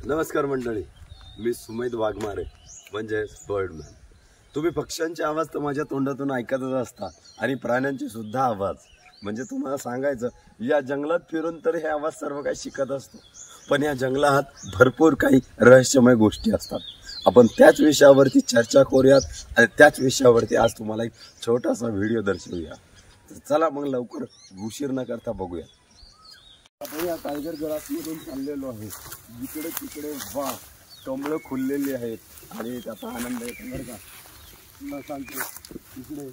नमस्कार मंडळी, मी सुमेध वाघमारे म्हणजे बर्डमॅन. तुम्ही पक्ष्यांचे आवाज तर माझ्या तोंडातून ऐकतच असता आणि प्राण्यांचे सुद्धा आवाज. म्हणजे तुम्हाला सांगायचं, या जंगलात फिरून तर हे आवाज सर्व काही शिकत असतो. पण या जंगलात भरपूर काही रहस्यमय गोष्टी असतात. आपण त्याच विषयावरती चर्चा करूयात आणि त्याच विषयावरती आज तुम्हाला एक छोटासा व्हिडिओ दर्शवूया. तर चला मग लवकर उशीर न करता बघूया. आपण या टायगर ग्रासमधून चाललेलो आहे. जिकडे तिकडे वा कमळं खुललेली आहेत आणि त्याचा आनंद येतो बरं का. तुला सांगतो, तिकडे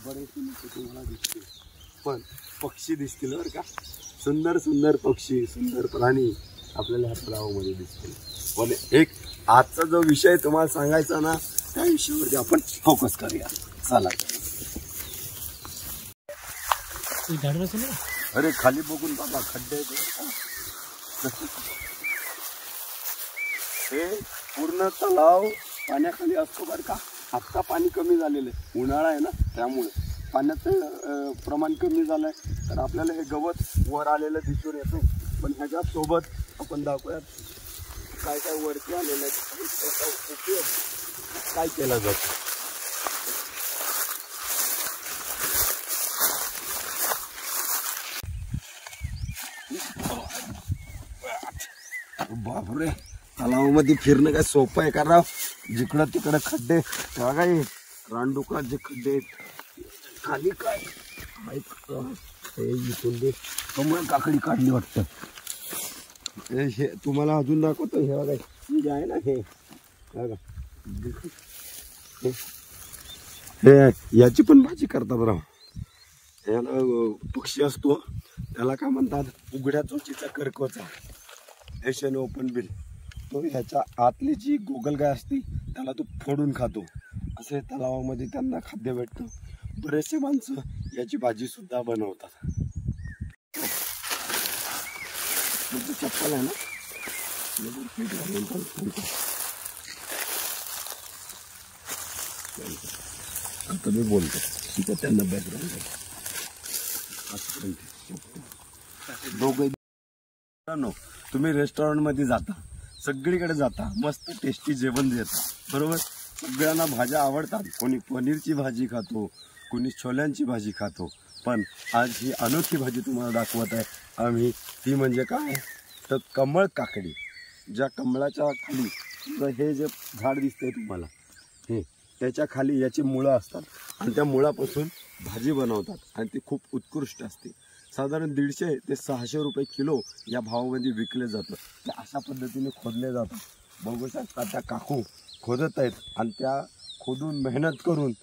बरेचसे लोक तुम्हाला दिसतील, पण पक्षी दिसतील बरं का. सुंदर सुंदर पक्षी, सुंदर प्राणी आपल्याला ह्या तलावामध्ये दिसतील. पण एक आजचा जो विषय तुम्हाला सांगायचा ना, त्या विषयावरती आपण फोकस करूया. चला. अरे खाली बघून बाबा, खड्डे हे पूर्ण तलाव पाण्याखाली असतो बरं का. आत्ता पाणी कमी झालेलं आहे, उन्हाळा आहे ना, त्यामुळे पाण्याचं प्रमाण कमी झालंय. तर आपल्याला हे गवत वर आलेलं दिसून येतं. पण ह्याच्या सोबत आपण दाखवूयात काय काय वरती आलेलं आहे, त्याचा उपयोग काय केला जातो. बापरे, तलावामध्ये फिरणं काय सोपं आहे का राव. जिकडं तिकडं खड्डे, तेव्हा काय रानडुकराचे खड्डे खाली काय इथून दे कमळ काकडी काढली वाटतं. हे तुम्हाला अजून दाखवतो. हे बघा, जे आहे ना, हे बघा, हे याची पण भाजी करतात राव. याला पक्षी असतो, त्याला काय म्हणतात, उघड्या चोचीचा करकोचा, एशियन ओपन बिल. तो ह्याच्या आतली जी गोगलगाय असती त्याला तो फोडून खातो. असे तलावामध्ये त्यांना खाद्य भेटतं. बरेचसे माणसं याची भाजी सुद्धा बनवतात. चप्पल आहे ना, आता मी बोलतो तिथं त्यांना बॅकग्राऊंड दोघं. तुम्ही रेस्टॉरंटमध्ये जाता, सगळीकडे जाता, मस्त टेस्टी जेवण देतात बरोबर. सगळ्यांना भाज्या आवडतात. कोणी पनीरची भाजी खातो, कोणी छोल्यांची भाजी खातो. पण आज ही अनोखी भाजी तुम्हाला दाखवत आहे आम्ही. ती म्हणजे काय तर कमळ काकडी. ज्या कमळाच्या खाली हे जे झाड दिसतंय तुम्हाला, हे त्याच्या खाली याची मुळं असतात आणि त्या मुळापासून भाजी बनवतात आणि ती खूप उत्कृष्ट असते. साधारण 150 ते 600 रुपये किलो या भावामध्ये विकले जातं. ते अशा पद्धतीने खोदले जातात. बघू शकता, त्या काकू खोदत आहेत आणि त्या खोदून मेहनत करून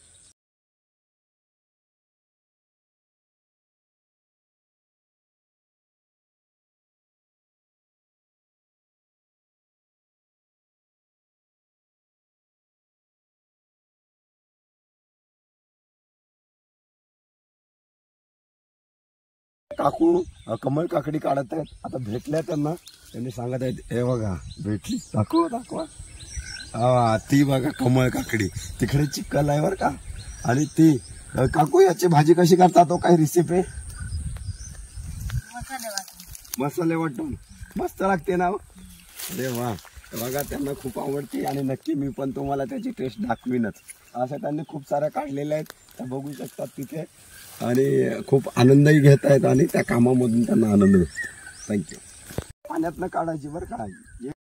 काकू कमळ काकडी काढत आहेत. आता भेटल्या त्यांना, त्यांनी सांगत आहेत, हे बघा भेटली, दाखवा दाखवा. ती बघा कमळ काकडी तिकडे चिकल आहे बरं का. आणि ती काकू याची भाजी कशी करतात, तो काय रेसिपी आहे? मसाले वाटून मस्त लागते ना. अरे वा, बघा त्यांना खूप आवडते आणि नक्की मी पण तुम्हाला त्याची टेस्ट दाखवीनच. असं त्यांनी खूप साऱ्या काढलेल्या आहेत, त्या बघू शकतात तिथे. आणि खूप आनंदही घेत आहेत आणि त्या कामामधून त्यांना आनंद मिळतो. थँक्यू. पाण्यातनं काढायची बरं का.